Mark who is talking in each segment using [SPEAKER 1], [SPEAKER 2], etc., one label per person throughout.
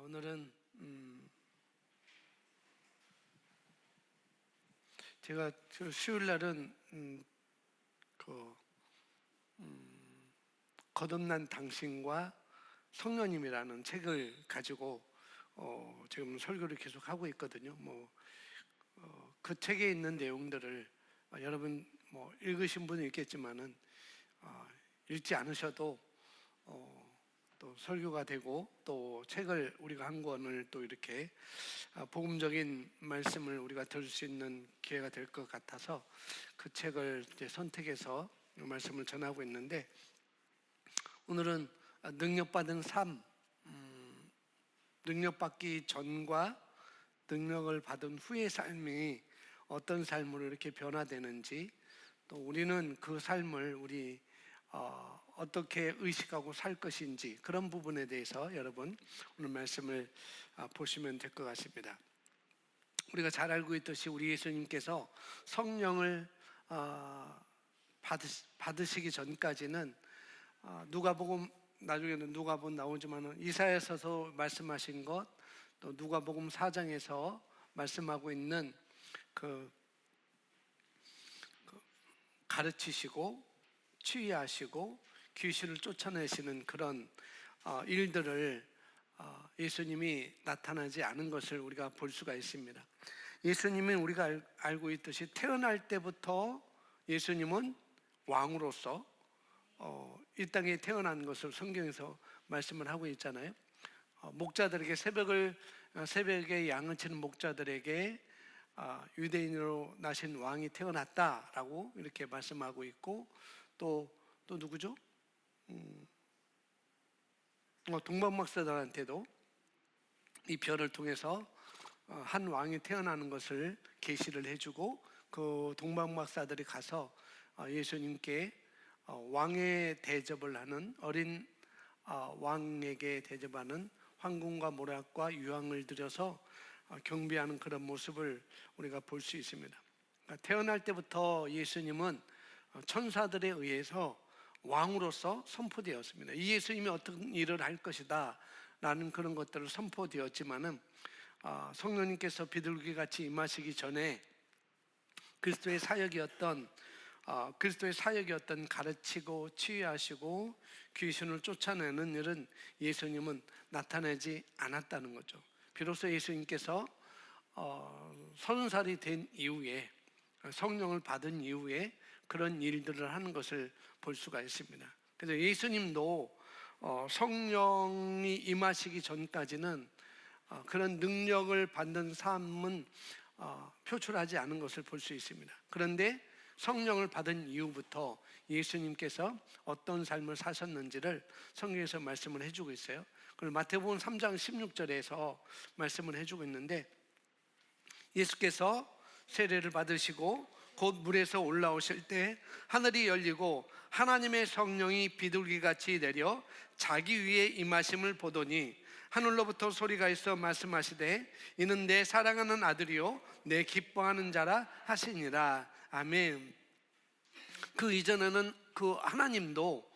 [SPEAKER 1] 오늘은 제가 수요일 날은 거듭난 당신과 성령님이라는 책을 가지고 지금 설교를 계속 하고 있거든요. 그 책에 있는 내용들을 여러분 읽으신 분은 있겠지만은 읽지 않으셔도 또 설교가 되고 또 책을 우리가 한 권을 또 이렇게 복음적인 말씀을 우리가 들을 수 있는 기회가 될 것 같아서 그 책을 이제 선택해서 말씀을 전하고 있는데, 오늘은 능력받은 삶, 능력받기 전과 능력을 받은 후의 삶이 어떤 삶으로 이렇게 변화되는지, 또 우리는 그 삶을 어떻게 의식하고 살 것인지, 그런 부분에 대해서 여러분 오늘 말씀을 보시면 될 것 같습니다. 우리가 잘 알고 있듯이 우리 예수님께서 성령을 받으시기 전까지는 누가복음, 나중에는 누가복음 나오지만 이사야서서 말씀하신 것, 또 누가복음 4장에서 말씀하고 있는 그 가르치시고 치유하시고 귀신을 쫓아내시는 그런 일들을 예수님이 나타나지 않은 것을 우리가 볼 수가 있습니다. 예수님은 우리가 알고 있듯이 태어날 때부터 예수님은 왕으로서 이 땅에 태어난 것을 성경에서 말씀을 하고 있잖아요. 목자들에게 새벽에 양을 치는 목자들에게 유대인으로 나신 왕이 태어났다라고 이렇게 말씀하고 있고, 또 누구죠? 동방박사들한테도 이 별을 통해서 한 왕이 태어나는 것을 계시를 해주고, 그 동방박사들이 가서 예수님께 왕의 대접을 하는, 어린 왕에게 대접하는 황금과 모략과 유황을 들여서 경배하는 그런 모습을 우리가 볼 수 있습니다. 태어날 때부터 예수님은 천사들에 의해서 왕으로서 선포되었습니다. 이 예수님이 어떤 일을 할 것이다 라는 그런 것들을 선포되었지만은 성령님께서 비둘기같이 임하시기 전에 그리스도의 사역이었던 가르치고 치유하시고 귀신을 쫓아내는 일은 예수님은 나타내지 않았다는 거죠. 비로소 예수님께서 30살이 된 이후에, 성령을 받은 이후에 그런 일들을 하는 것을 볼 수가 있습니다. 그래서 예수님도 성령이 임하시기 전까지는 그런 능력을 받는 삶은 표출하지 않은 것을 볼 수 있습니다. 그런데 성령을 받은 이후부터 예수님께서 어떤 삶을 사셨는지를 성경에서 말씀을 해주고 있어요. 그걸 마태복음 3장 16절에서 말씀을 해주고 있는데, 예수께서 세례를 받으시고 곧 물에서 올라오실 때 하늘이 열리고 하나님의 성령이 비둘기같이 내려 자기 위에 임하심을 보더니 하늘로부터 소리가 있어 말씀하시되 이는 내 사랑하는 아들이요 내 기뻐하는 자라 하시니라. 아멘. 그 이전에는 그 하나님도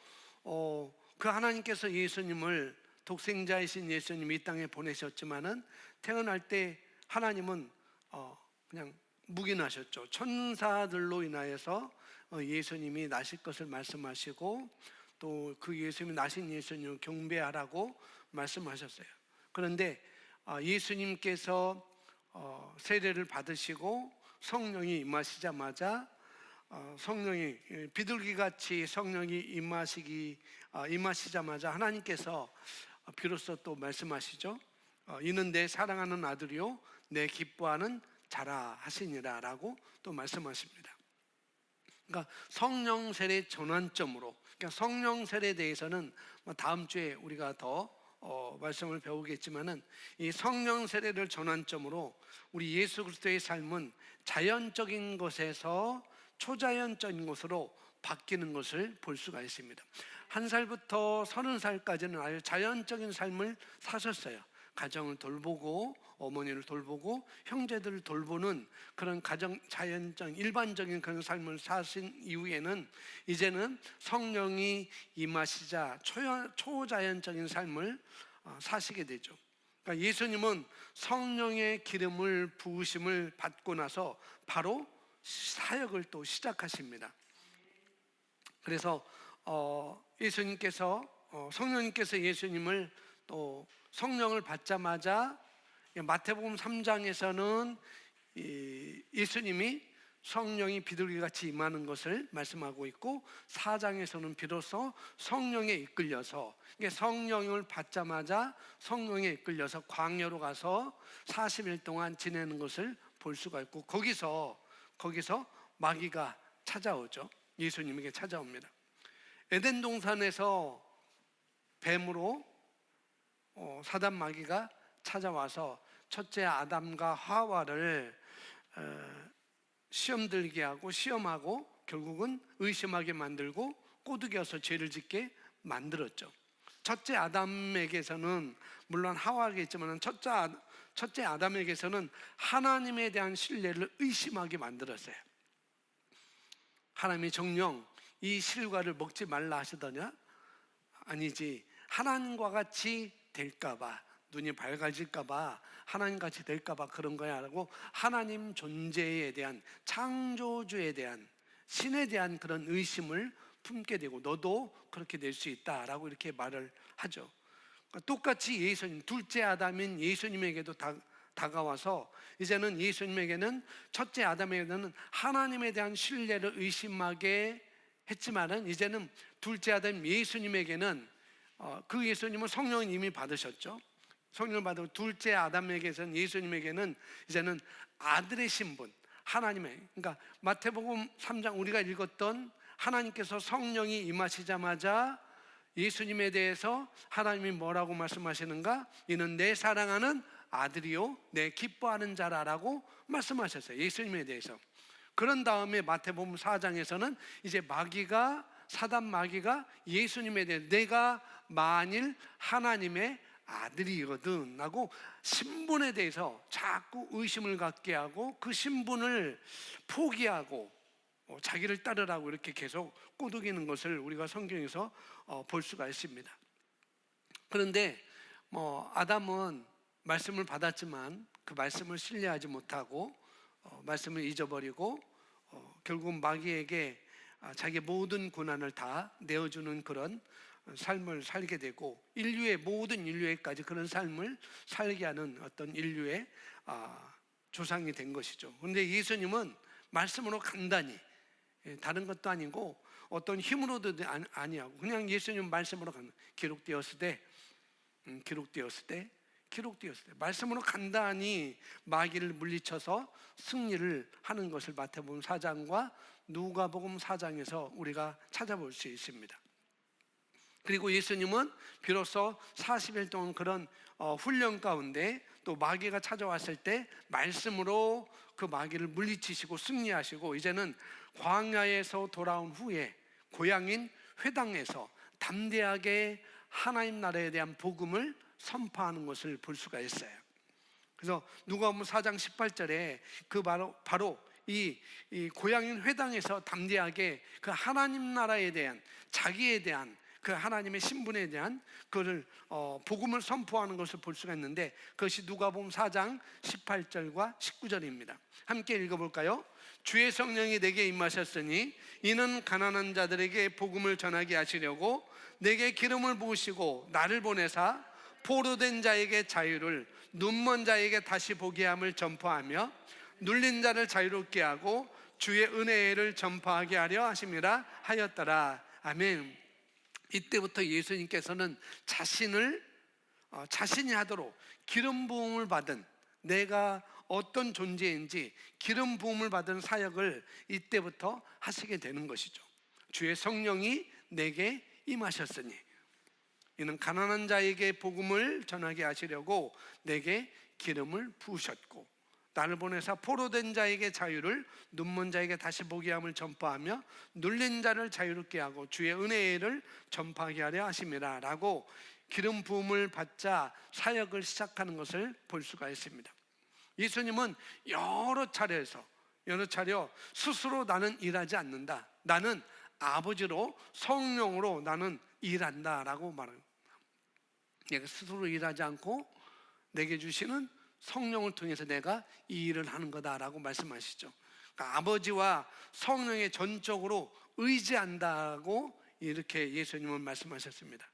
[SPEAKER 1] 그 하나님께서 예수님을, 독생자이신 예수님 이 땅에 보내셨지만은 태어날 때 하나님은 그냥 묵인하셨죠. 천사들로 인하여서 예수님이 나실 것을 말씀하시고, 또 그 예수님이 나신 예수님을 경배하라고 말씀하셨어요. 그런데 예수님께서 세례를 받으시고 성령이 임하시자마자 성령이 비둘기같이 성령이 임하시자마자 하나님께서 비로소 또 말씀하시죠. 이는 내 사랑하는 아들이요 내 기뻐하는 자라 하시니라 라고 또 말씀하십니다. 그러니까 성령 세례 전환점으로, 그러니까 성령 세례에 대해서는 다음 주에 우리가 더 말씀을 배우겠지만은, 이 성령 세례를 전환점으로 우리 예수 그리스도의 삶은 자연적인 것에서 초자연적인 것으로 바뀌는 것을 볼 수가 있습니다. 1살부터 30살까지는 아주 자연적인 삶을 사셨어요. 가정을 돌보고 어머니를 돌보고 형제들을 돌보는 그런 자연적 일반적인 그런 삶을 사신 이후에는 이제는 성령이 임하시자 초자연적인 삶을 사시게 되죠. 그러니까 예수님은 성령의 기름을 부으심을 받고 나서 바로 사역을 또 시작하십니다. 그래서 성령님께서 예수님을 또 성령을 받자마자 마태복음 3장에서는 예수님이 성령이 비둘기같이 임하는 것을 말씀하고 있고, 4장에서는 비로소 성령에 이끌려서, 성령을 받자마자 성령에 이끌려서 광야로 가서 40일 동안 지내는 것을 볼 수가 있고, 거기서 마귀가 찾아오죠. 예수님에게 찾아옵니다. 에덴 동산에서 뱀으로 사단 마귀가 찾아와서 첫째 아담과 하와를 시험 들게 하고 시험하고 결국은 의심하게 만들고 꼬드겨서 죄를 짓게 만들었죠. 첫째 아담에게서는, 물론 하와에게있지만 첫째 아담에게서는 하나님에 대한 신뢰를 의심하게 만들었어요. 하나님이 정녕 이 실과를 먹지 말라 하시더냐? 아니지, 하나님과 같이 될까봐, 눈이 밝아질까봐, 하나님같이 될까봐 그런 거야 라고 하나님 존재에 대한, 창조주에 대한, 신에 대한 그런 의심을 품게 되고, 너도 그렇게 될 수 있다라고 이렇게 말을 하죠. 그러니까 똑같이 예수님, 둘째 아담인 예수님에게도 다가와서 이제는 예수님에게는, 첫째 아담에게는 하나님에 대한 신뢰를 의심하게 했지만은, 이제는 둘째 아담 예수님에게는 그 예수님은 성령을 이미 받으셨죠. 성령을 받고 둘째 아담에게서는, 예수님에게는 이제는 아들의 신분, 하나님의, 그러니까 마태복음 3장 우리가 읽었던 하나님께서 성령이 임하시자마자 예수님에 대해서 하나님이 뭐라고 말씀하시는가? 이는 내 사랑하는 아들이요 내 기뻐하는 자라라고 말씀하셨어요. 예수님에 대해서. 그런 다음에 마태복음 4장에서는 이제 사단 마귀가 예수님에 대해, 내가 만일 하나님의 아들이거든 하고 신분에 대해서 자꾸 의심을 갖게 하고, 그 신분을 포기하고 자기를 따르라고 이렇게 계속 꼬드기는 것을 우리가 성경에서 볼 수가 있습니다. 그런데 아담은 말씀을 받았지만 그 말씀을 신뢰하지 못하고 말씀을 잊어버리고 결국 마귀에게 자기의 모든 고난을 다 내어주는 그런 삶을 살게 되고, 모든 인류에까지 그런 삶을 살게 하는 어떤 인류의 조상이 된 것이죠. 그런데 예수님은 말씀으로 간단히, 다른 것도 아니고 어떤 힘으로도 아니하고 그냥 예수님 말씀으로 기록되었을 때 말씀으로 간단히 마귀를 물리쳐서 승리를 하는 것을 마태복음 4장과 누가복음 4장에서 우리가 찾아볼 수 있습니다. 그리고 예수님은 비로소 40일 동안 그런 훈련 가운데 또 마귀가 찾아왔을 때 말씀으로 그 마귀를 물리치시고 승리하시고, 이제는 광야에서 돌아온 후에 고향인 회당에서 담대하게 하나님 나라에 대한 복음을 선포하는 것을 볼 수가 있어요. 그래서 누가복음 4장 18절에 그 바로 이 고향인 회당에서 담대하게 그 하나님 나라에 대한, 자기에 대한 그 하나님의 신분에 대한 그를 복음을 선포하는 것을 볼 수가 있는데, 그것이 누가복음 4장 18절과 19절입니다. 함께 읽어볼까요? 주의 성령이 내게 임하셨으니 이는 가난한 자들에게 복음을 전하게 하시려고 내게 기름을 부으시고 나를 보내사 포로된 자에게 자유를, 눈먼 자에게 다시 보게 함을 전파하며 눌린 자를 자유롭게 하고 주의 은혜를 전파하게 하려 하심이라 하였더라. 아멘. 이때부터 예수님께서는 자신이 하도록 기름 부음을 받은, 내가 어떤 존재인지 기름 부음을 받은 사역을 이때부터 하시게 되는 것이죠. 주의 성령이 내게 임하셨으니 이는 가난한 자에게 복음을 전하게 하시려고 내게 기름을 부으셨고 나를 보내사 포로된 자에게 자유를, 눈먼 자에게 다시 보게 함을 전파하며 눌린 자를 자유롭게 하고 주의 은혜를 전파하게 하려 하심이라 라고 기름 부음을 받자 사역을 시작하는 것을 볼 수가 있습니다. 예수님은 여러 차례 스스로 나는 일하지 않는다, 나는 아버지로 성령으로 나는 일한다 라고 말합니다. 내가 스스로 일하지 않고 내게 주시는 성령을 통해서 내가 이 일을 하는 거다라고 말씀하시죠. 그러니까 아버지와 성령에 전적으로 의지한다고 이렇게 예수님은 말씀하셨습니다.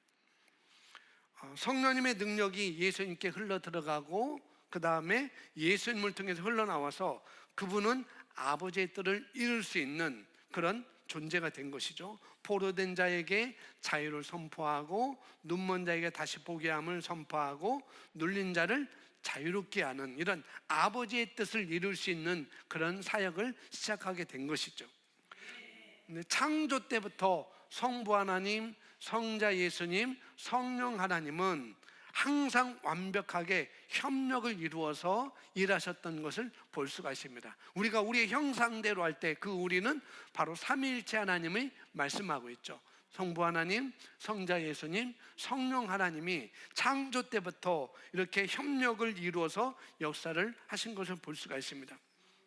[SPEAKER 1] 성령님의 능력이 예수님께 흘러 들어가고 그 다음에 예수님을 통해서 흘러나와서 그분은 아버지의 뜻을 이룰 수 있는 그런 존재가 된 것이죠. 포로된 자에게 자유를 선포하고 눈먼 자에게 다시 보게 함을 선포하고 눌린 자를 자유롭게 하는 이런 아버지의 뜻을 이룰 수 있는 그런 사역을 시작하게 된 것이죠. 근데 창조 때부터 성부 하나님, 성자 예수님, 성령 하나님은 항상 완벽하게 협력을 이루어서 일하셨던 것을 볼 수가 있습니다. 우리가 우리의 형상대로 할 때 그 우리는 바로 삼위일체 하나님을 말씀하고 있죠. 성부 하나님, 성자 예수님, 성령 하나님이 창조 때부터 이렇게 협력을 이루어서 역사를 하신 것을 볼 수가 있습니다.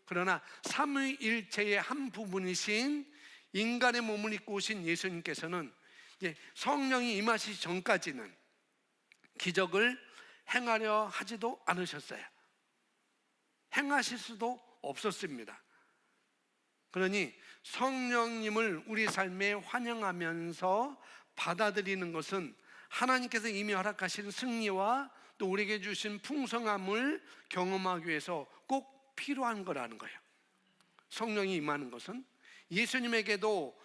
[SPEAKER 1] 그러나 삼위일체의 한 부분이신 인간의 몸을 입고 오신 예수님께서는 성령이 임하시기 전까지는 기적을 행하려 하지도 않으셨어요. 행하실 수도 없었습니다. 그러니 성령님을 우리 삶에 환영하면서 받아들이는 것은 하나님께서 이미 허락하신 승리와 또 우리에게 주신 풍성함을 경험하기 위해서 꼭 필요한 거라는 거예요. 성령이 임하는 것은 예수님에게도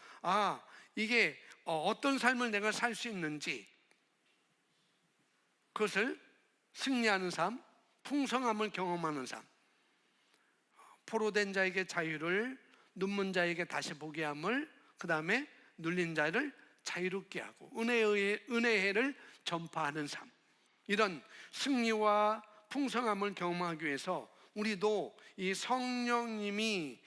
[SPEAKER 1] 이게 어떤 삶을 내가 살 수 있는지 그것을 승리하는 삶, 풍성함을 경험하는 삶, 포로된 자에게 자유를, 눈먼 자에게 다시 보게 함을, 그 다음에 눌린 자를 자유롭게 하고 은혜를 전파하는 삶, 이런 승리와 풍성함을 경험하기 위해서 우리도 이 성령님이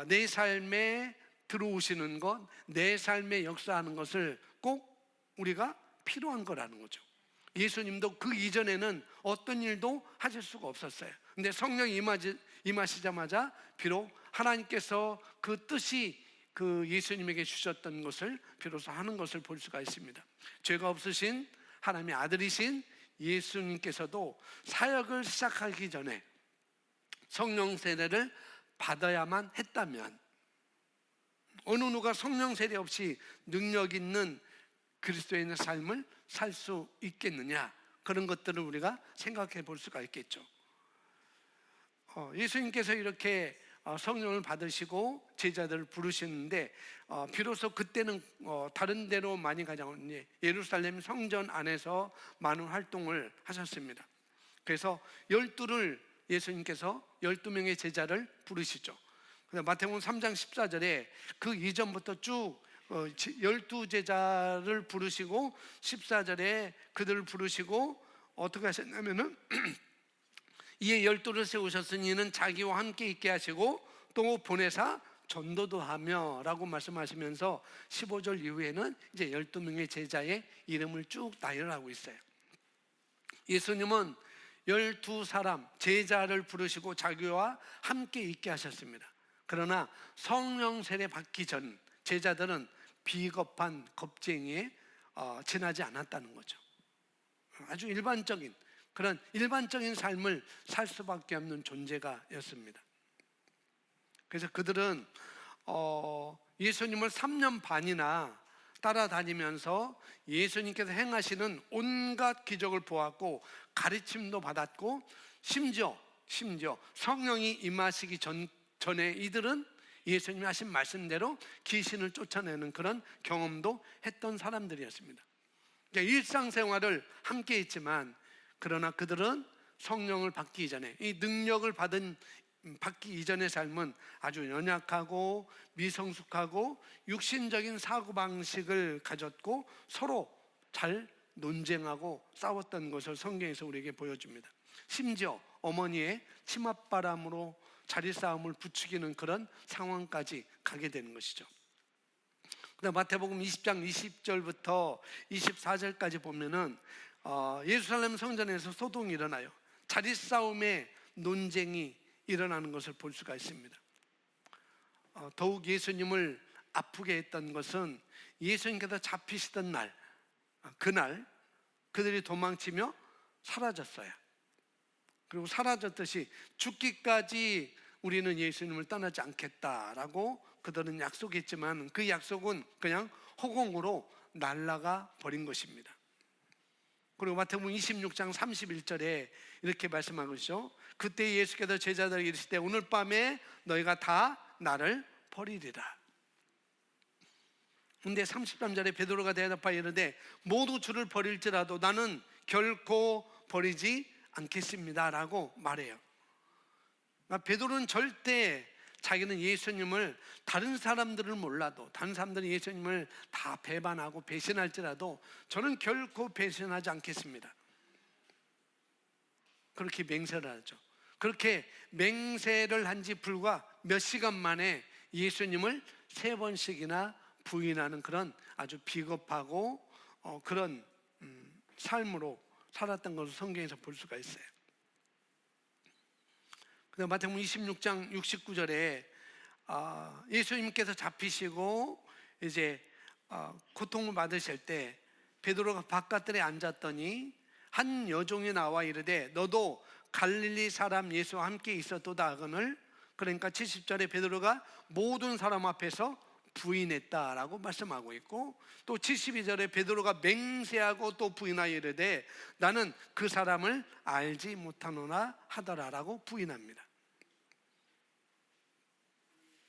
[SPEAKER 1] 내 삶에 들어오시는 것, 내 삶에 역사하는 것을 꼭 우리가 필요한 거라는 거죠. 예수님도 그 이전에는 어떤 일도 하실 수가 없었어요. 근데 성령이 임하시자마자 비록 하나님께서 그 뜻이 그 예수님에게 주셨던 것을 비로소 하는 것을 볼 수가 있습니다. 죄가 없으신 하나님의 아들이신 예수님께서도 사역을 시작하기 전에 성령 세례를 받아야만 했다면 어느 누가 성령 세례 없이 능력 있는 그리스도인의 삶을 살 수 있겠느냐, 그런 것들을 우리가 생각해 볼 수가 있겠죠. 예수님께서 이렇게 성령을 받으시고 제자들을 부르시는데 비로소 그때는 다른 데로 많이 가지 않고 예루살렘 성전 안에서 많은 활동을 하셨습니다. 그래서 12를 예수님께서 12명의 제자를 부르시죠. 마태복음 3장 14절에 그 이전부터 쭉 12제자를 부르시고 14절에 그들을 부르시고 어떻게 하셨냐면은 이에 12를 세우셨으니 이는 자기와 함께 있게 하시고 또 보내사 전도도 하며 라고 말씀하시면서 15절 이후에는 이제 12명의 제자의 이름을 쭉 나열하고 있어요. 예수님은 12사람 제자를 부르시고 자기와 함께 있게 하셨습니다. 그러나 성령 세례 받기 전 제자들은 비겁한 겁쟁이에 지나지 않았다는 거죠. 아주 일반적인 그런 일반적인 삶을 살 수밖에 없는 존재가였습니다. 그래서 그들은 예수님을 3년 반이나 따라다니면서 예수님께서 행하시는 온갖 기적을 보았고 가르침도 받았고 심지어 성령이 임하시기 전에 이들은 예수님이 하신 말씀대로 귀신을 쫓아내는 그런 경험도 했던 사람들이었습니다. 그러니까 일상생활을 함께 했지만 그러나 그들은 성령을 받기 이전에 이 능력을 받기 이전의 삶은 아주 연약하고 미성숙하고 육신적인 사고방식을 가졌고 서로 잘 논쟁하고 싸웠던 것을 성경에서 우리에게 보여줍니다. 심지어 어머니의 치맛바람으로 자리싸움을 부추기는 그런 상황까지 가게 되는 것이죠. 그다음 마태복음 20장 20절부터 24절까지 보면은 예루살렘 성전에서 소동이 일어나요. 자리싸움의 논쟁이 일어나는 것을 볼 수가 있습니다. 더욱 예수님을 아프게 했던 것은 예수님께서 잡히시던 날, 그날 그들이 도망치며 사라졌어요. 그리고 사라졌듯이 죽기까지 우리는 예수님을 떠나지 않겠다라고 그들은 약속했지만 그 약속은 그냥 허공으로 날아가 버린 것입니다. 그리고 마태복음 26장 31절에 이렇게 말씀하고 있죠. 그때 예수께서 제자들에게 이르시되 오늘 밤에 너희가 다 나를 버리리라. 근데 33절에 베드로가 대답하여 이르되 모두 주를 버릴지라도 나는 결코 버리지 않겠습니다 라고 말해요. 그러니까 베드로는 절대 자기는 예수님을, 다른 사람들을 몰라도 다른 사람들은 예수님을 다 배반하고 배신할지라도 저는 결코 배신하지 않겠습니다, 그렇게 맹세를 하죠. 그렇게 맹세를 한 지 불과 몇 시간 만에 예수님을 3번씩이나 부인하는 그런 아주 비겁하고 그런 삶으로 살았던 것을 성경에서 볼 수가 있어요. 그다음 마태복음 26장 69절에 예수님께서 잡히시고 이제 고통을 받으실 때 베드로가 바깥들에 앉았더니 한 여종이 나와 이르되 너도 갈릴리 사람 예수와 함께 있었도다 하거늘. 그러니까 70절에 베드로가 모든 사람 앞에서 부인했다라고 말씀하고 있고, 또 72절에 베드로가 맹세하고 또 부인하여 이르되 나는 그 사람을 알지 못하노라 하더라라고 부인합니다.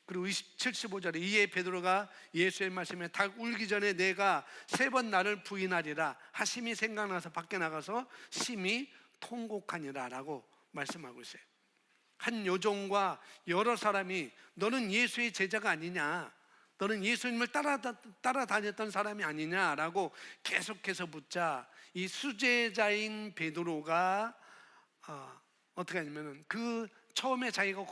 [SPEAKER 1] 그리고 75절에 이에 베드로가 예수의 말씀에 닭 울기 전에 내가 3번 나를 부인하리라 하심이 생각나서 밖에 나가서 심히 통곡하니라 라고 말씀하고 있어요. 한 여종과 여러 사람이 너는 예수의 제자가 아니냐, 너는 예수님을 따라다녔던 사람이 아니냐라고 계속해서 묻자 이 수제자인 베드로가 어떻게 하냐면 그 처음에 자기가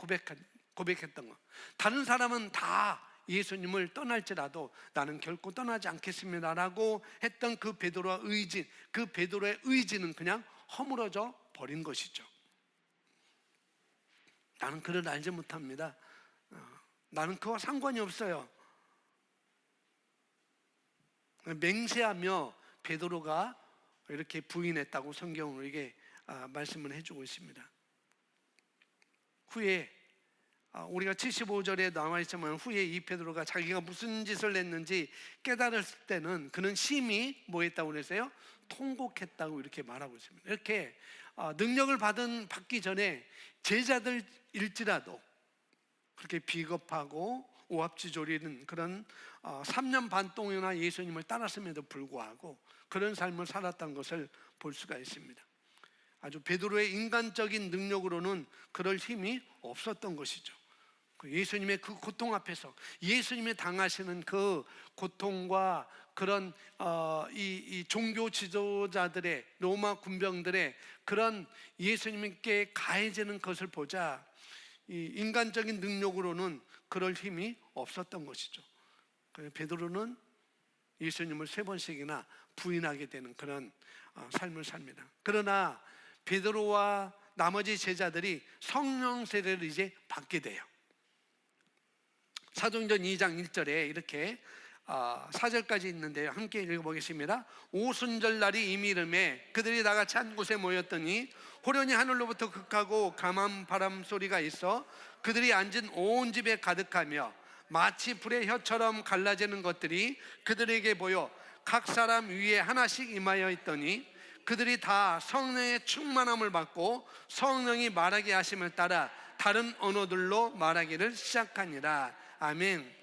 [SPEAKER 1] 고백했던 거, 다른 사람은 다 예수님을 떠날지라도 나는 결코 떠나지 않겠습니다라고 했던 그 베드로의 의지, 그 베드로의 의지는 그냥 허물어져 버린 것이죠. 나는 그를 알지 못합니다. 나는 그와 상관이 없어요. 맹세하며 베드로가 이렇게 부인했다고 성경은 우리에게 말씀을 해주고 있습니다. 후에 우리가 75절에 나와 있지만 후에 이 베드로가 자기가 무슨 짓을 했는지 깨달았을 때는 그는 심히 뭐 했다고 그랬어요? 통곡했다고 이렇게 말하고 있습니다. 이렇게 능력을 받기 전에 제자들일지라도 그렇게 비겁하고 오합지졸이는 그런 3년 반 동안이나 예수님을 따랐음에도 불구하고 그런 삶을 살았던 것을 볼 수가 있습니다. 아주 베드로의 인간적인 능력으로는 그럴 힘이 없었던 것이죠. 예수님의 그 고통 앞에서 예수님이 당하시는 그 고통과 그런 이 종교 지도자들의, 로마 군병들의 그런 예수님께 가해지는 것을 보자 이 인간적인 능력으로는 그럴 힘이 없었던 것이죠. 베드로는 예수님을 3번씩이나 부인하게 되는 그런 삶을 삽니다. 그러나 베드로와 나머지 제자들이 성령 세례를 이제 받게 돼요. 사도행전 2장 1절에 이렇게 4절까지 있는데요, 함께 읽어보겠습니다. 오순절 날이 이미 이르매 그들이 다같이 한 곳에 모였더니 호련히 하늘로부터 극하고 강한 바람 소리가 있어 그들이 앉은 온 집에 가득하며 마치 불의 혀처럼 갈라지는 것들이 그들에게 보여 각 사람 위에 하나씩 임하여 있더니 그들이 다 성령의 충만함을 받고 성령이 말하게 하심을 따라 다른 언어들로 말하기를 시작하니라. 아멘.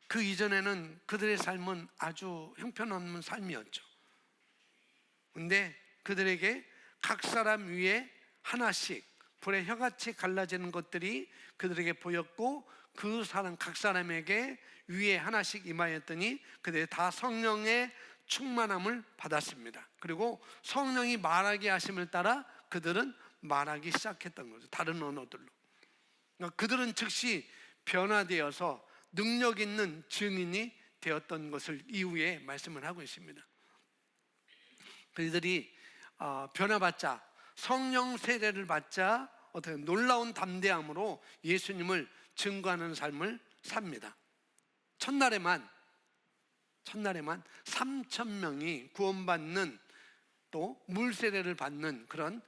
[SPEAKER 1] 그 이전에는 그들의 삶은 아주 형편없는 삶이었죠. 근데 그들에게 각 사람 위에 하나씩 불의 혀같이 갈라지는 것들이 그들에게 보였고 그 사람 각 사람에게 위에 하나씩 임하였더니 그들이 다 성령의 충만함을 받았습니다. 그리고 성령이 말하게 하심을 따라 그들은 말하기 시작했던 거죠. 다른 언어들로. 그러니까 그들은 즉시 변화되어서 능력 있는 증인이 되었던 것을 이후에 말씀을 하고 있습니다. 그들이 변화받자, 성령 세례를 받자 어떻게 놀라운 담대함으로 예수님을 증거하는 삶을 삽니다. 첫날에만 3,000명이 구원받는 또 물세례를 받는 그런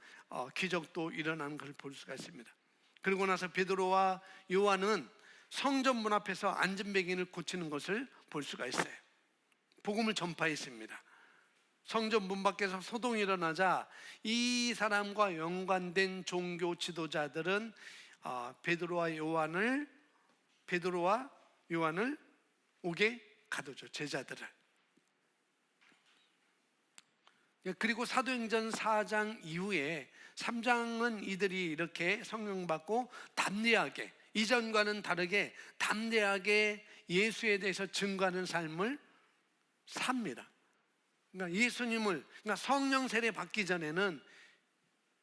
[SPEAKER 1] 기적도 일어나는 것을 볼 수가 있습니다. 그리고 나서 베드로와 요한은 성전 문 앞에서 안전뱅이를 고치는 것을 볼 수가 있어요. 복음을 전파했습니다. 성전 문 밖에서 소동이 일어나자 이 사람과 연관된 종교 지도자들은 베드로와 요한을 옥에 가두죠. 제자들을. 그리고 사도행전 4장 이후에 3장은 이들이 이렇게 성령 받고 담대하게, 이전과는 다르게 담대하게 예수에 대해서 증거하는 삶을 삽니다. 그러니까 성령 세례 받기 전에는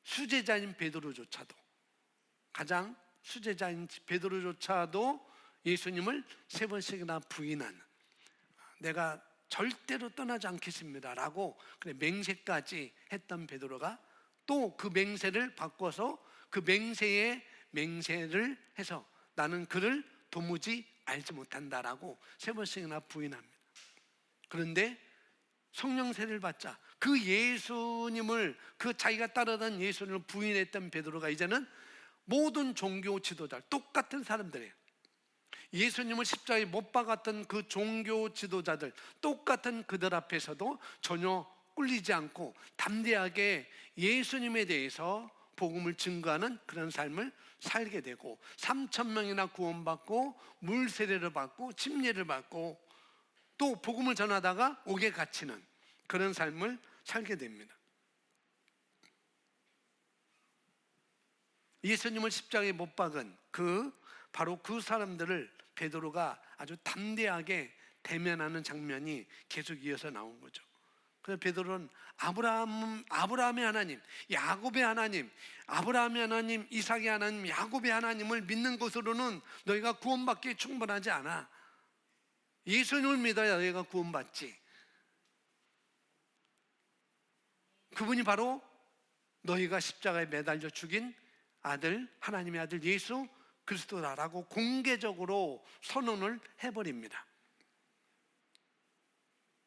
[SPEAKER 1] 수제자인 베드로조차도, 가장 수제자인 베드로조차도 예수님을 3번씩이나 부인한, 내가 절대로 떠나지 않겠습니다 라고 맹세까지 했던 베드로가 또 그 맹세를 바꿔서 그 맹세를 해서 나는 그를 도무지 알지 못한다라고 3번씩이나 부인합니다. 그런데 성령 세례를 받자 그 예수님을, 그 자기가 따르던 예수님을 부인했던 베드로가 이제는 모든 종교 지도자, 똑같은 사람들이에요. 예수님을 십자가에 못 박았던 그 종교 지도자들, 똑같은 그들 앞에서도 전혀 꿀리지 않고 담대하게 예수님에 대해서 복음을 증거하는 그런 삶을 살게 되고 3,000명이나 구원받고 물세례를 받고 침례를 받고 또 복음을 전하다가 옥에 갇히는 그런 삶을 살게 됩니다. 예수님을 십자가에 못 박은 바로 그 사람들을 베드로가 아주 담대하게 대면하는 장면이 계속 이어서 나온 거죠. 그래서 베드로는 아브라함의 하나님, 야곱의 하나님, 아브라함의 하나님, 이삭의 하나님, 야곱의 하나님을 믿는 것으로는 너희가 구원받기에 충분하지 않아. 예수님을 믿어야 너희가 구원받지. 그분이 바로 너희가 십자가에 매달려 죽인 아들, 하나님의 아들 예수 그리스도라고 공개적으로 선언을 해버립니다.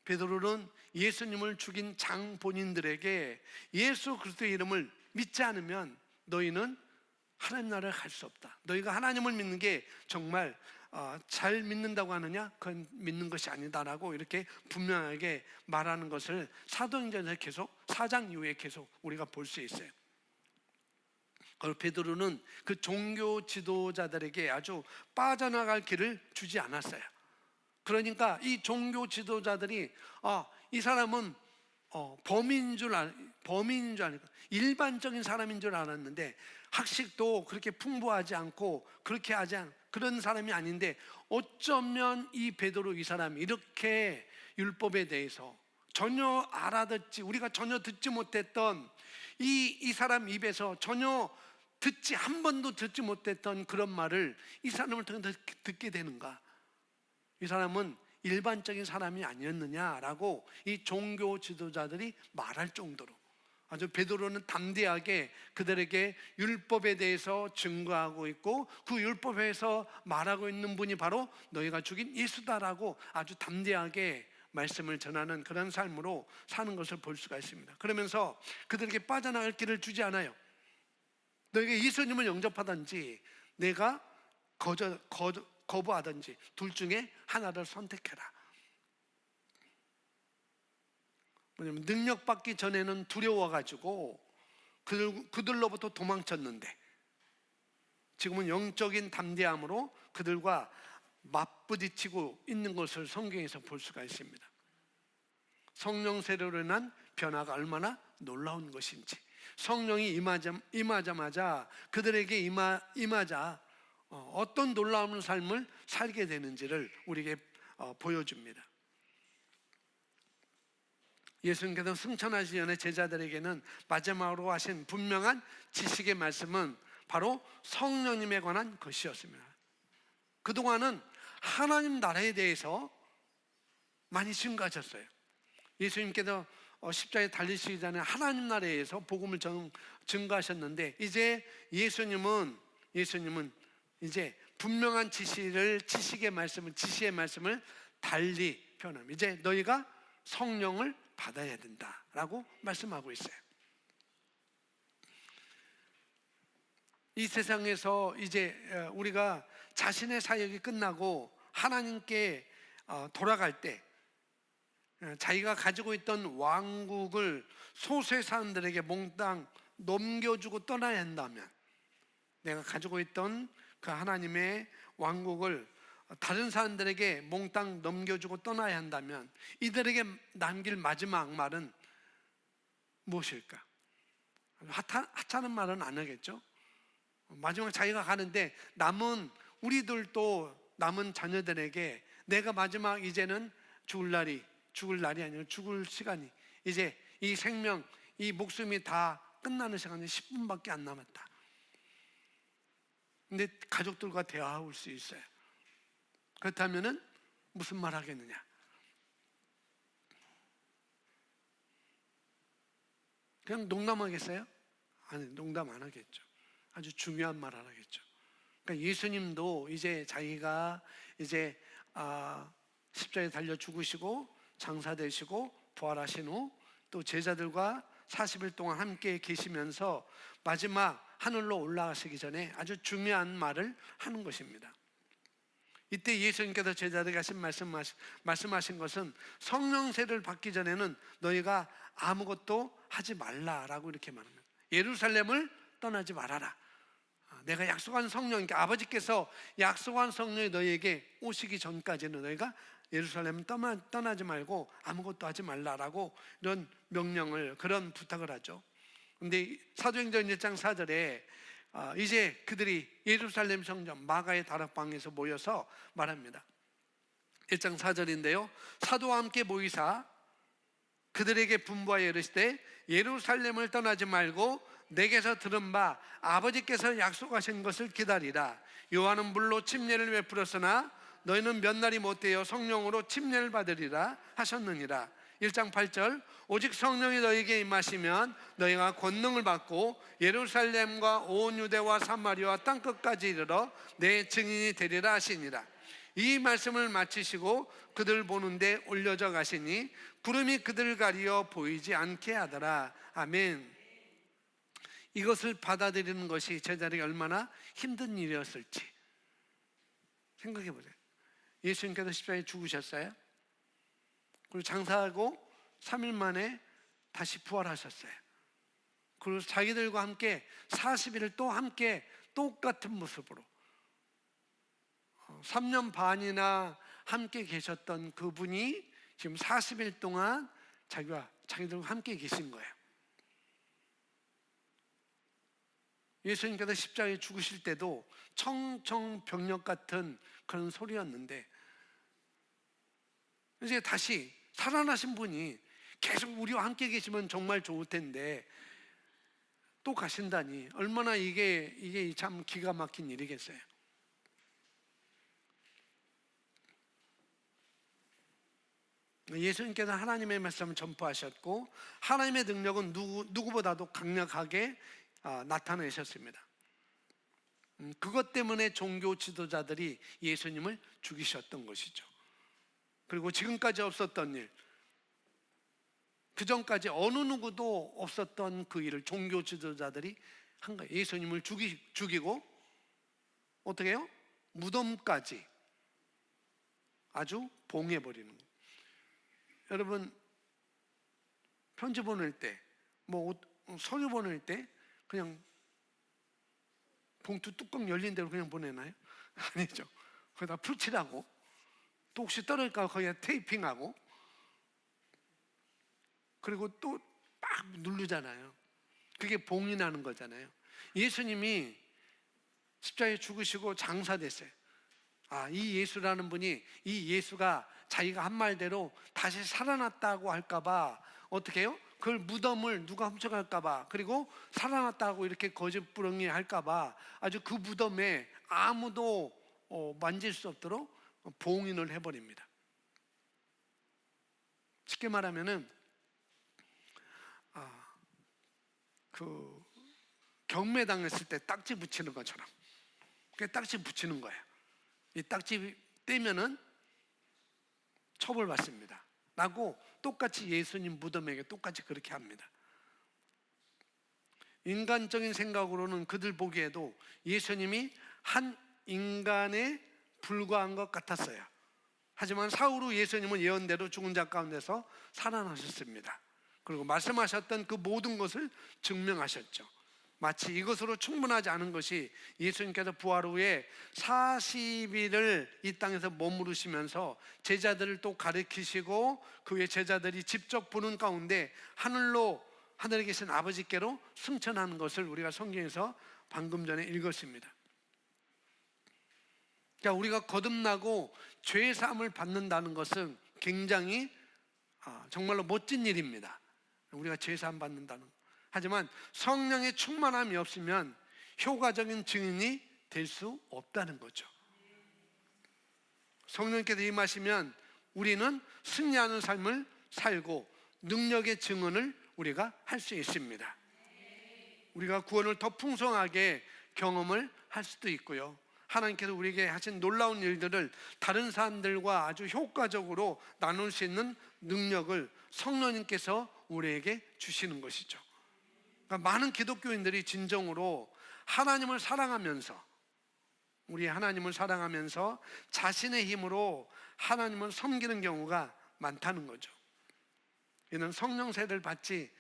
[SPEAKER 1] 베드로는 예수님을 죽인 장본인들에게 예수 그리스도의 이름을 믿지 않으면 너희는 하나님 나라를 갈 수 없다. 너희가 하나님을 믿는 게 정말 잘 믿는다고 하느냐? 그건 믿는 것이 아니다라고 이렇게 분명하게 말하는 것을 사도행전에서 계속 4장 이후에 계속 우리가 볼 수 있어요. 그리고 베드로는 그 종교 지도자들에게 아주 빠져나갈 길을 주지 않았어요. 그러니까 이 종교 지도자들이 이 사람은 범인인 줄 알고 일반적인 사람인 줄 알았는데 학식도 그렇게 풍부하지 않고 그렇게 하지 않은 그런 사람이 아닌데 어쩌면 이 베드로 이 사람이 이렇게 율법에 대해서 전혀 알아듣지, 우리가 전혀 듣지 못했던 이 사람 입에서 전혀 한 번도 듣지 못했던 그런 말을 이 사람을 통해 듣게 되는가? 이 사람은 일반적인 사람이 아니었느냐라고 이 종교 지도자들이 말할 정도로 아주 베드로는 담대하게 그들에게 율법에 대해서 증거하고 있고 그 율법에서 말하고 있는 분이 바로 너희가 죽인 예수다라고 아주 담대하게 말씀을 전하는 그런 삶으로 사는 것을 볼 수가 있습니다. 그러면서 그들에게 빠져나갈 길을 주지 않아요. 너희가 예수님을 영접하든지 내가 거부하든지 둘 중에 하나를 선택해라. 뭐냐면 능력받기 전에는 두려워가지고 그들로부터 도망쳤는데 지금은 영적인 담대함으로 그들과 맞부딪히고 있는 것을 성경에서 볼 수가 있습니다. 성령 세례로 인한 변화가 얼마나 놀라운 것인지, 성령이 임하자마자 그들에게 임하자 어떤 놀라운 삶을 살게 되는지를 우리에게 보여줍니다. 예수님께서 승천하시기 전에 제자들에게는 마지막으로 하신 분명한 지식의 말씀은 바로 성령님에 관한 것이었습니다. 그동안은 하나님 나라에 대해서 많이 증거하셨어요. 예수님께서 십자가에 달리시기 전에 하나님 나라에서 복음을 증거하셨는데 이제 예수님은 이제 분명한 지시의 말씀을 달리 표현합니다. 이제 너희가 성령을 받아야 된다라고 말씀하고 있어요. 이 세상에서 이제 우리가 자신의 사역이 끝나고 하나님께 돌아갈 때 자기가 가지고 있던 왕국을 소수의 사람들에게 몽땅 넘겨주고 떠나야 한다면, 내가 가지고 있던 그 하나님의 왕국을 다른 사람들에게 몽땅 넘겨주고 떠나야 한다면 이들에게 남길 마지막 말은 무엇일까? 하찮은 말은 안 하겠죠. 마지막 자기가 가는데 남은 우리들도 남은 자녀들에게 내가 마지막 이제는 죽을 날이 아니라 죽을 시간이, 이제 이 생명, 이 목숨이 다 끝나는 시간이 10분밖에 안 남았다. 근데 가족들과 대화할 수 있어요. 그렇다면은 무슨 말 하겠느냐? 그냥 농담하겠어요? 아니, 농담 안 하겠죠. 아주 중요한 말 안 하겠죠. 그러니까 예수님도 이제 자기가 이제 십자가에 달려 죽으시고 장사되시고 부활하신 후 또 제자들과 40일 동안 함께 계시면서 마지막 하늘로 올라가시기 전에 아주 중요한 말을 하는 것입니다. 이때 예수님께서 제자들에게 하신 말씀하신 것은 성령 세를 받기 전에는 너희가 아무것도 하지 말라라고 이렇게 말합니다. 예루살렘을 떠나지 말아라. 내가 약속한 성령, 그러니까 아버지께서 약속한 성령이 너희에게 오시기 전까지는 너희가 예루살렘 떠나지 말고 아무것도 하지 말라라고 이런 명령을, 그런 부탁을 하죠. 근데 사도행전 1장 4절에 이제 그들이 예루살렘 성전 마가의 다락방에서 모여서 말합니다. 1장 4절인데요. 사도와 함께 모이사 그들에게 분부하여 이르시되 예루살렘을 떠나지 말고 내게서 들은 바 아버지께서 약속하신 것을 기다리라. 요한은 물로 침례를 베풀었으나 너희는 몇 날이 못되어 성령으로 침례를 받으리라 하셨느니라. 1장 8절 오직 성령이 너희에게 임하시면 너희가 권능을 받고 예루살렘과 온 유대와 사마리아 땅끝까지 이르러 내 증인이 되리라 하시니라. 이 말씀을 마치시고 그들 보는데 올려져 가시니 구름이 그들을 가리어 보이지 않게 하더라. 아멘. 이것을 받아들이는 것이 제자들에게 얼마나 힘든 일이었을지 생각해 보세요. 예수님께서 십자가에 죽으셨어요. 그리고 장사하고 3일 만에 다시 부활하셨어요. 그리고 자기들과 함께 40일을 또 함께 똑같은 모습으로 3년 반이나 함께 계셨던 그분이 지금 40일 동안 자기들과 함께 계신 거예요. 예수님께서 십자가에 죽으실 때도 청청병력 같은 그런 소리였는데 이제 다시 살아나신 분이 계속 우리와 함께 계시면 정말 좋을 텐데 또 가신다니 얼마나 이게 참 기가 막힌 일이겠어요. 예수님께서 하나님의 말씀을 전파하셨고 하나님의 능력은 누구보다도 강력하게 나타내셨습니다. 그것 때문에 종교 지도자들이 예수님을 죽이셨던 것이죠. 그리고 지금까지 없었던 일, 그 전까지 어느 누구도 없었던 그 일을 종교 지도자들이 한 거예요. 예수님을 죽이고 어떻게 해요? 무덤까지 아주 봉해버리는 거예요. 여러분 편지 보낼 때, 서류 보낼 때 그냥 봉투 뚜껑 열린 대로 그냥 보내나요? 아니죠. 거기다 풀칠하고 또 혹시 떨어질까 거기다 테이핑하고 그리고 또 막 누르잖아요. 그게 봉이 나는 거잖아요. 예수님이 십자가에 죽으시고 장사됐어요. 이 예수라는 분이, 이 예수가 자기가 한 말대로 다시 살아났다고 할까봐 어떻게 해요? 그걸 무덤을 누가 훔쳐갈까봐, 그리고 살아났다고 이렇게 거짓부렁이 할까봐 아주 그 무덤에 아무도 만질 수 없도록 봉인을 해버립니다. 쉽게 말하면은 그 경매당했을 때 딱지 붙이는 것처럼 그 딱지 붙이는 거예요. 이 딱지 떼면은 처벌받습니다. 라고 똑같이 예수님 무덤에게 똑같이 그렇게 합니다. 인간적인 생각으로는 그들 보기에도 예수님이 한 인간에 불과한 것 같았어요. 하지만 사후 후 예수님은 예언대로 죽은 자 가운데서 살아나셨습니다. 그리고 말씀하셨던 그 모든 것을 증명하셨죠. 마치 이것으로 충분하지 않은 것이 예수님께서 부활 후에 40일을 이 땅에서 머무르시면서 제자들을 또 가르치시고 그 후에 제자들이 직접 보는 가운데 하늘에 계신 아버지께로 승천하는 것을 우리가 성경에서 방금 전에 읽었습니다. 그러니까 우리가 거듭나고 죄 사함을 받는다는 것은 굉장히 정말로 멋진 일입니다. 우리가 죄 사함 받는다는 것. 하지만 성령의 충만함이 없으면 효과적인 증인이 될 수 없다는 거죠. 성령께서 임하시면 우리는 승리하는 삶을 살고 능력의 증언을 우리가 할 수 있습니다. 우리가 구원을 더 풍성하게 경험을 할 수도 있고요. 하나님께서 우리에게 하신 놀라운 일들을 다른 사람들과 아주 효과적으로 나눌 수 있는 능력을 성령님께서 우리에게 주시는 것이죠. 그러니까 많은 기독교인들이 진정으로 하나님을 사랑하면서 자신의 힘으로 하나님을 섬기는 경우가 많다는 거죠. 이는 성령 세례를 받지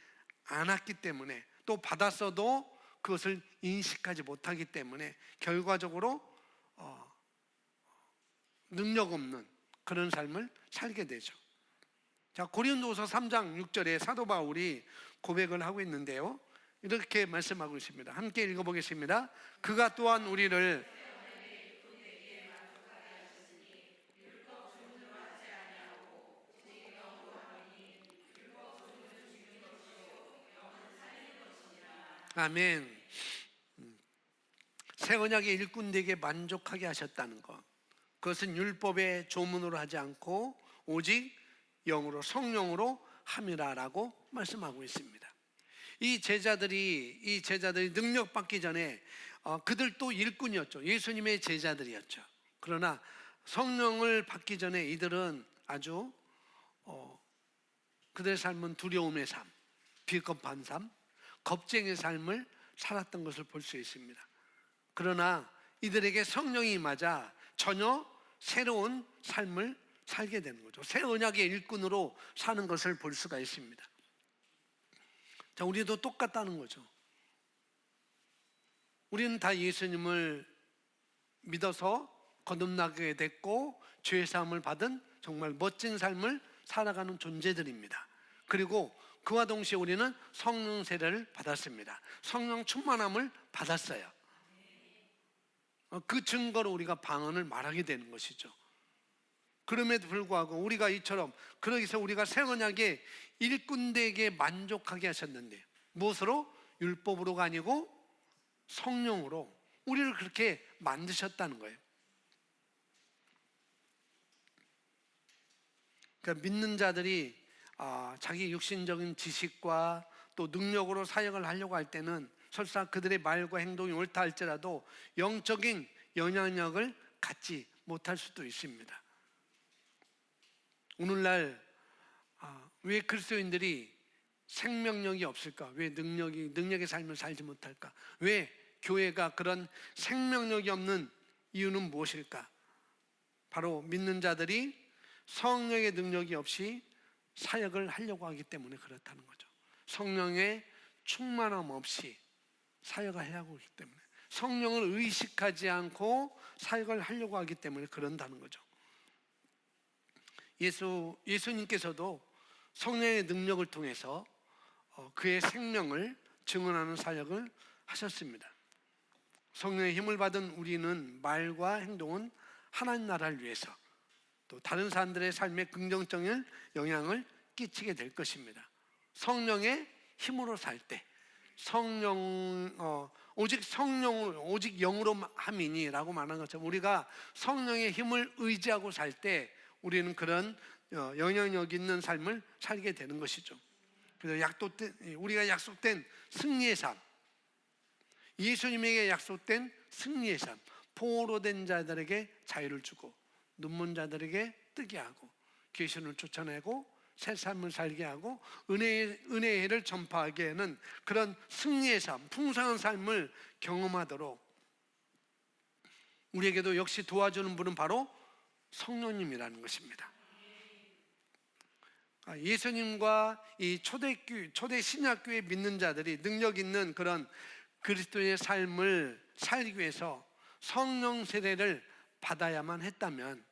[SPEAKER 1] 않았기 때문에, 또 받았어도 그것을 인식하지 못하기 때문에 결과적으로 능력 없는 그런 삶을 살게 되죠. 자, 고린도후서 3장 6절에 사도 바울이 고백을 하고 있는데요, 이렇게 말씀하고 있습니다. 함께 읽어보겠습니다. 그가 또한 우리를 아멘. 새 언약의 일꾼되게 만족하게 하셨다는 것, 그것은 율법의 조문으로 하지 않고 오직 영으로, 성령으로 함이라라고 말씀하고 있습니다. 이 제자들이 능력 받기 전에 그들도 일꾼이었죠. 예수님의 제자들이었죠. 그러나 성령을 받기 전에 이들은 아주 그들의 삶은 두려움의 삶, 비겁한 삶, 겁쟁이의 삶을 살았던 것을 볼 수 있습니다. 그러나 이들에게 성령이 임하자 전혀 새로운 삶을 살게 되는 거죠. 새 언약의 일꾼으로 사는 것을 볼 수가 있습니다. 자, 우리도 똑같다는 거죠. 우리는 다 예수님을 믿어서 거듭나게 됐고 죄 사함을 받은 정말 멋진 삶을 살아가는 존재들입니다. 그리고 그와 동시에 우리는 성령 세례를 받았습니다. 성령 충만함을 받았어요. 그 증거로 우리가 방언을 말하게 되는 것이죠. 그럼에도 불구하고 우리가 이처럼, 그러기서 우리가 새 언약의 일꾼되게 만족하게 하셨는데, 무엇으로? 율법으로가 아니고 성령으로 우리를 그렇게 만드셨다는 거예요. 그러니까 믿는 자들이 자기 육신적인 지식과 또 능력으로 사역을 하려고 할 때는 설사 그들의 말과 행동이 옳다 할지라도 영적인 영향력을 갖지 못할 수도 있습니다. 오늘날 왜 그리스도인들이 생명력이 없을까? 왜 능력의 삶을 살지 못할까? 왜 교회가 그런 생명력이 없는 이유는 무엇일까? 바로 믿는 자들이 성령의 능력이 없이 사역을 하려고 하기 때문에 그렇다는 거죠. 성령의 충만함 없이 사역을 하려고 하기 때문에, 성령을 의식하지 않고 사역을 하려고 하기 때문에 그런다는 거죠. 예수님께서도 성령의 능력을 통해서 그의 생명을 증언하는 사역을 하셨습니다. 성령의 힘을 받은 우리는 말과 행동은 하나님 나라를 위해서, 또 다른 사람들의 삶에 긍정적인 영향을 끼치게 될 것입니다. 성령의 힘으로 살 때, 오직 영으로 함이니라고 말하는 것처럼 우리가 성령의 힘을 의지하고 살 때 우리는 그런 영향력 있는 삶을 살게 되는 것이죠. 그래서 우리가 약속된 승리의 삶, 예수님에게 약속된 승리의 삶, 포로된 자들에게 자유를 주고 눈먼 자들에게 뜨게 하고 귀신을 쫓아내고 새 삶을 살게 하고 은혜의 해를 전파하기에는 그런 승리의 삶, 풍성한 삶을 경험하도록 우리에게도 역시 도와주는 분은 바로 성령님이라는 것입니다. 예수님과 이 초대 신약교회 믿는 자들이 능력 있는 그런 그리스도의 삶을 살기 위해서 성령 세례를 받아야만 했다면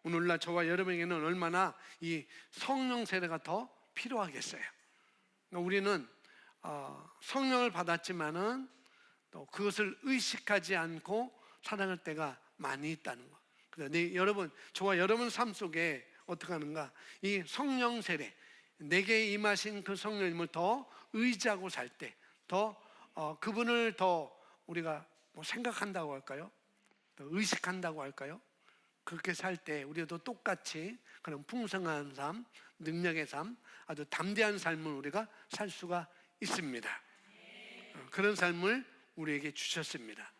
[SPEAKER 1] 오늘날 저와 여러분에게는 얼마나 이 성령 세례가 더 필요하겠어요. 우리는 성령을 받았지만은 또 그것을 의식하지 않고 살아갈 때가 많이 있다는 거. 그래서 여러분, 저와 여러분 삶 속에 어떻게 하는가? 이 성령 세례, 내게 임하신 그 성령님을 더 의지하고 살 때, 더 그분을 더 우리가 생각한다고 할까요? 더 의식한다고 할까요? 그렇게 살 때 우리도 똑같이 그런 풍성한 삶, 능력의 삶, 아주 담대한 삶을 우리가 살 수가 있습니다. 그런 삶을 우리에게 주셨습니다.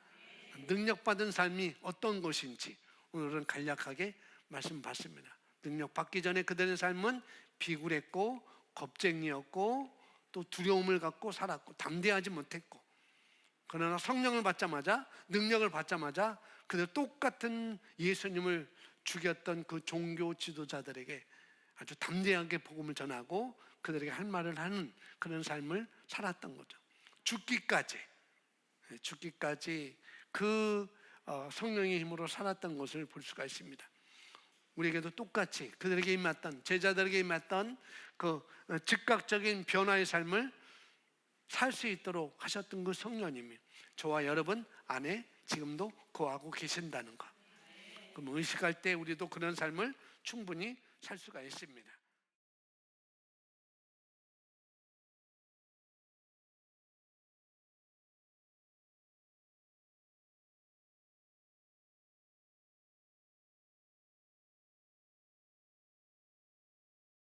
[SPEAKER 1] 능력받은 삶이 어떤 것인지 오늘은 간략하게 말씀받습니다. 능력받기 전에 그들의 삶은 비굴했고 겁쟁이였고 또 두려움을 갖고 살았고 담대하지 못했고, 그러나 성령을 받자마자, 능력을 받자마자 그들 똑같은 예수님을 죽였던 그 종교 지도자들에게 아주 담대하게 복음을 전하고 그들에게 할 말을 하는 그런 삶을 살았던 거죠. 죽기까지 그 성령의 힘으로 살았던 것을 볼 수가 있습니다. 우리에게도 똑같이 그들에게 임했던, 제자들에게 임했던 그 즉각적인 변화의 삶을 살 수 있도록 하셨던 그 성령님이 저와 여러분 안에 지금도 거하고 계신다는 것. 그럼 의식할 때 우리도 그런 삶을 충분히 살 수가 있습니다.